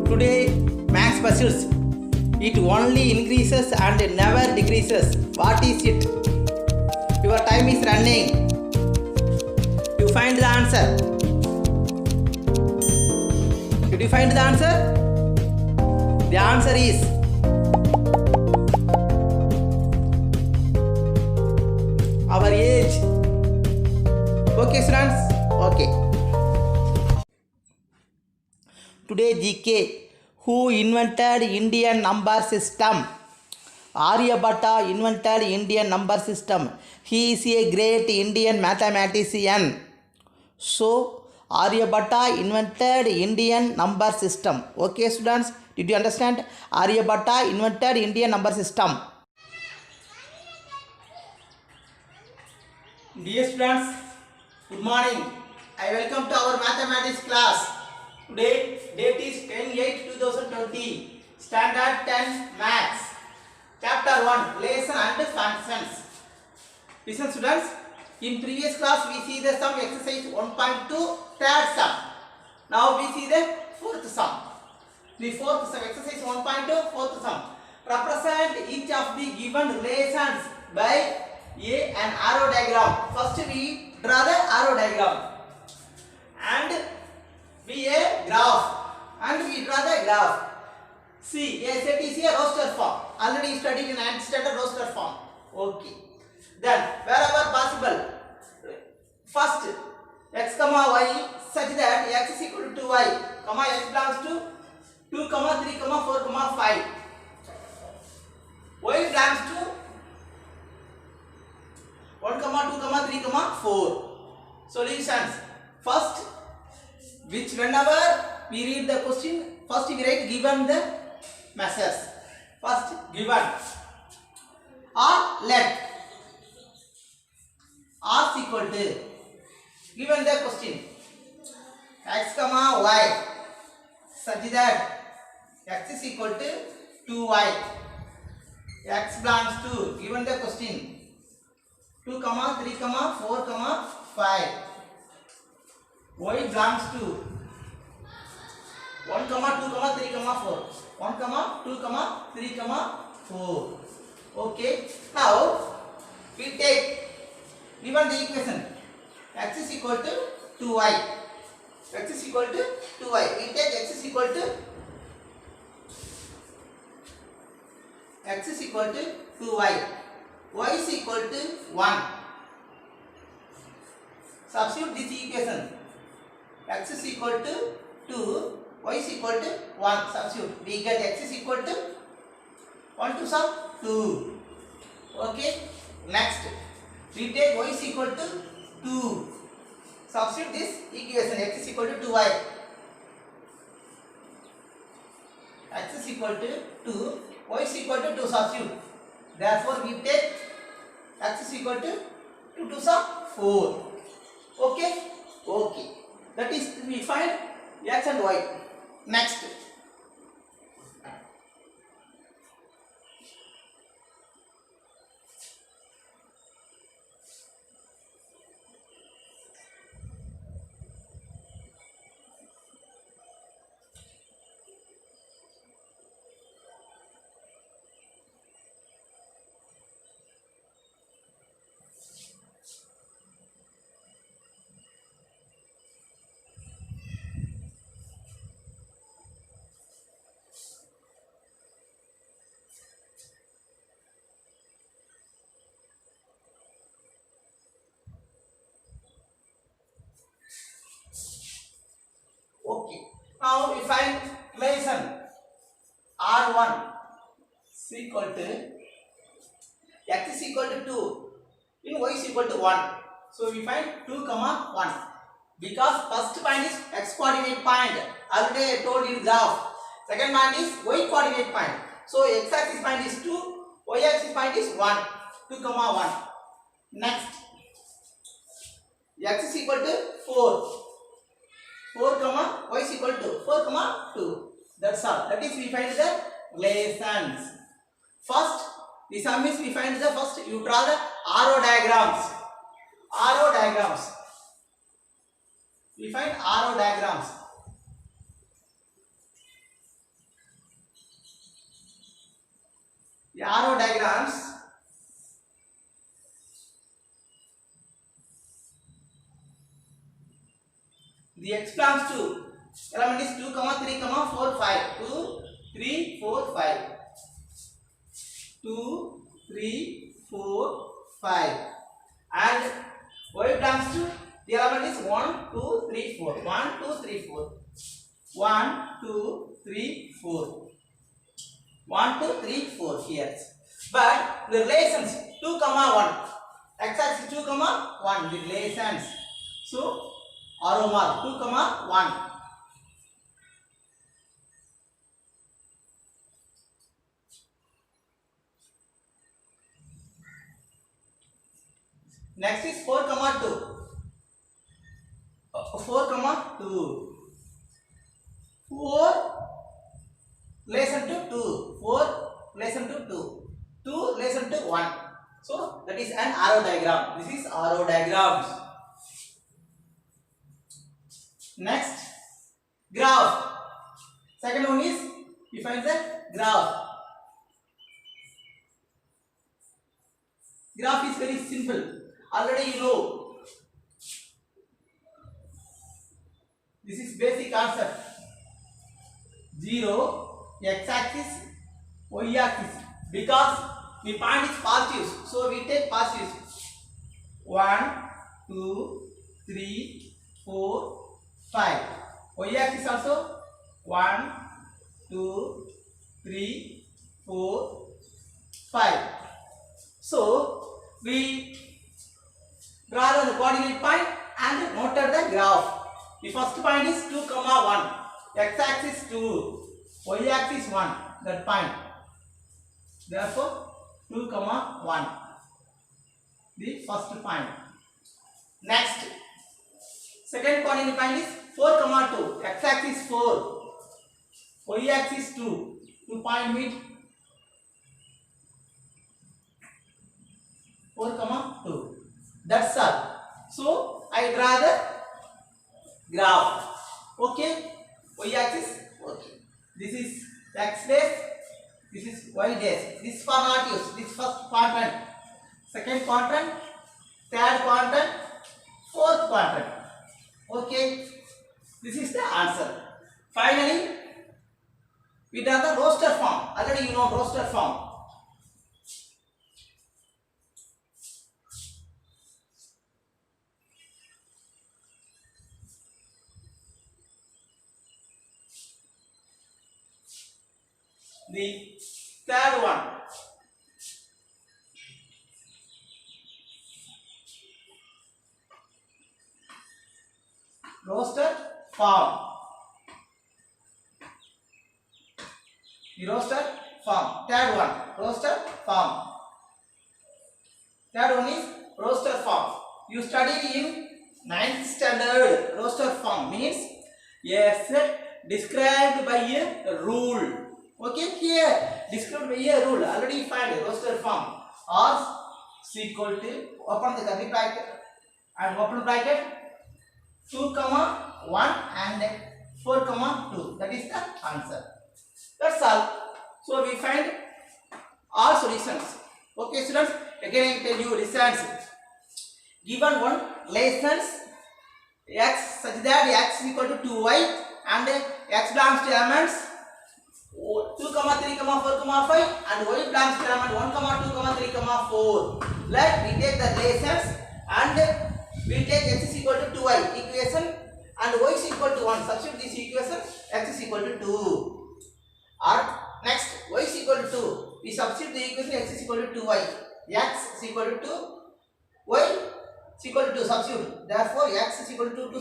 Today, max pursuits. It only increases and never decreases. What is it? Your time is running. You find the answer. Did you find the answer? The answer is our age. Okay, students? Okay. Today GK. Who invented Indian number system? Aryabhatta invented Indian number system. He is a great Indian mathematician. So, Aryabhatta invented Indian number system. Okay, students? Did you understand? Aryabhatta invented Indian number system. Dear students, good morning. I welcome to our mathematics class. Today, date is 10/8/2020. Standard 10 Maths. Chapter 1, Relation and Functions. Listen students, in previous class we see the sum exercise 1.2 third sum. Now we see the fourth sum. The fourth sum, exercise 1.2 fourth sum. Represent each of the given relations by an arrow diagram. First we draw the arrow diagram and be a graph, and we draw the graph. See, a set is a roster form. Already studied in standard roster form. Okay. Then wherever possible, first x comma y such that x is equal to 2y, comma x belongs to 2, 3, 4, 5. Y belongs to 1, 2, 3, 4. Solutions. First, which whenever we read the question, first we write given the measures. First given or let r is equal to, given the question x comma y such that x is equal to 2y, x belongs to, given the question 2, 3, 4, 5. Y belongs to 1, 2, 3, 4. 1, 2, 3, 4. Okay. Now we take, given the equation x is equal to 2y. X is equal to 2y. We take x is equal to 2y. Y is equal to 1. Substitute this equation. X is equal to 2, y is equal to 1. Substitute. We get x is equal to 1 to some 2. Okay. Next, we take y is equal to 2. Substitute this equation. X is equal to 2y. X is equal to 2, y is equal to 2. Substitute. Therefore, we take x is equal to 2 to some 4. Okay. Okay. That is, we find x and y. Next, okay. Now we find relation R1 is equal to x is equal to 2 in y is equal to 1. So we find 2, 1. Because first point is x coordinate point. Already I told you graph. Second point is y coordinate point. So x axis point is 2, y axis point is 1. 2, 1. Next, x is equal to 4. 4, y is equal to 4, 2. That's all. That is, we find the relations. First, the sum is, we find the first, you draw the arrow diagrams. Arrow diagrams. We find arrow diagrams. The arrow diagrams, the x belongs to element is 2, 3, 4, 5. 2, 3, 4, 5. 2, 3, 4, 5. And y belongs to the element is 1, 2, 3, 4. 1, 2, 3, 4. 1, 2, 3, 4. 1, 2, 3, 4 here. But the relations 2, 1. X-axis 2, 1. The relations. So arrow mark 2, 1. Next is 4, 2. 4, 2. 4 relation to 2. 4 relation to 2. 2 relation to 1. So that is an arrow diagram. This is arrow diagrams. Next, graph. Second one is we find the graph. Graph is very simple. Already you know. This is basic concept. 0, x-axis, y-axis. Because the point is positives, so we take positives. 1, 2, 3, 4, 5. Y-axis also 1, 2, 3, 4, 5. So we draw the coordinate point and noted the graph. The first point is 2, 1. X-axis 2, y-axis 1. That point. Therefore 2, 1. The first point. Next, second coordinate point is 4, 2. X-axis 4, y-axis 2. 2 point meet 4, 2. That's all. So I draw the graph. Okay. Y-axis. Okay. This is x dash. This is y dash. This for not use. This first quadrant, second quadrant, third quadrant, fourth quadrant. Okay. This is the answer. Finally, we done the roster form. Already you know roster form. The third one, roster form. The roster form. Third one, roster form. Third one is roster form. You studied in 9th standard. Roster form means a set described by a rule. Okay, here described by a rule. Already find roster form. R is equal to, open the curly bracket and open bracket, 2, 1 and 4, 2. That is the answer. That's all. So we find all solutions. Okay, students. Again I tell you lessons. Given one lessons x such that x is equal to 2y and x belongs to elements 2, 3, 4, 5 and y belongs to element 1, 2, 3, 4. Like we take the relations and we take x is equal to 2y equation and y is equal to 1. Substitute this equation, x is equal to 2. Or next, y is equal to 2. We substitute the equation x is equal to 2y. X is equal to 2. Y is equal to 2. Substitute. Therefore, x is equal to 2 to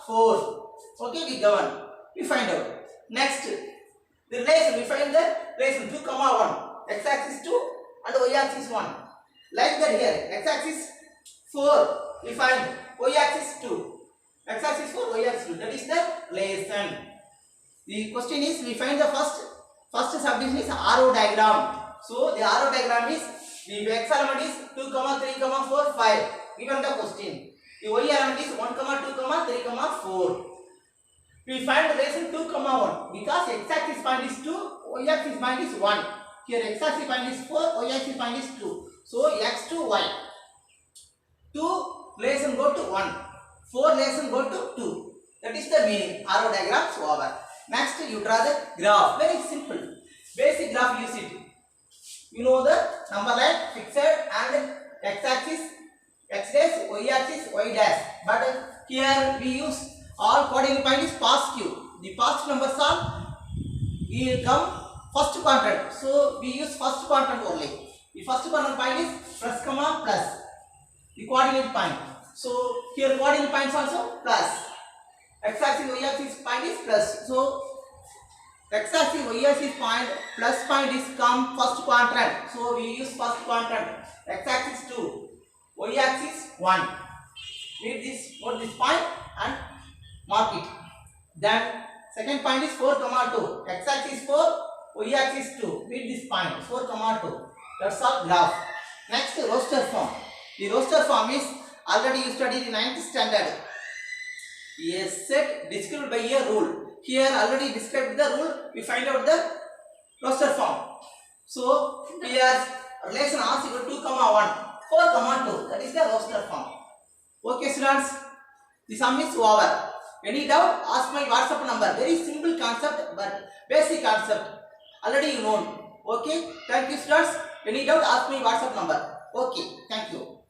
4. Okay, we govern. We find out. Next, the relation, we find the relation 2, 1. X-axis 2 and y-axis 1. Like that here. X-axis 4. We find y-axis 2. X-axis 4, y-axis 2. That is the relation. The question is, we find the first subdivision is arrow diagram. So the arrow diagram is the x element is 2, 3, 4, 5. Given the question. The y element is 1, 2, 3, 4. We find the relation 2, 1 because x-axis point is 2, y-axis point is 1. Here x-axis point is 4, y-axis point is 2. So x to y. 2 less and go to 1. 4 less and go to 2. That is the meaning. Arrow diagrams over. Next you draw the graph. Very simple. Basic graph use it. You know the number line fixed and x-axis x dash, y-axis y dash. But here we use all coordinate point is positive. The positive numbers are will come first quadrant. So we use first quadrant only. The first quadrant point is plus comma plus. The coordinate point. So here coordinate points also plus. X-axis y-axis point is plus. So x-axis y-axis point plus point is come first quadrant. So we use first quadrant. X-axis 2, y-axis 1. Read this, note this point and mark it. Then second point is 4 comma 2. X-axis 4, y-axis 2. Read this point 4 comma 2. That's all graph. Next roster form. The roster form is already you studied in 9th standard. A set described by a rule. Here already described the rule. We find out the roster form. So here relation R is equal to 2 comma 1, 4 comma 2. That is the roster form. Okay students, the sum is over. Any doubt? Ask my WhatsApp number. Very simple concept but basic concept. Already you know. Okay. Thank you students. Any doubt? Ask my WhatsApp number. Okay. Thank you.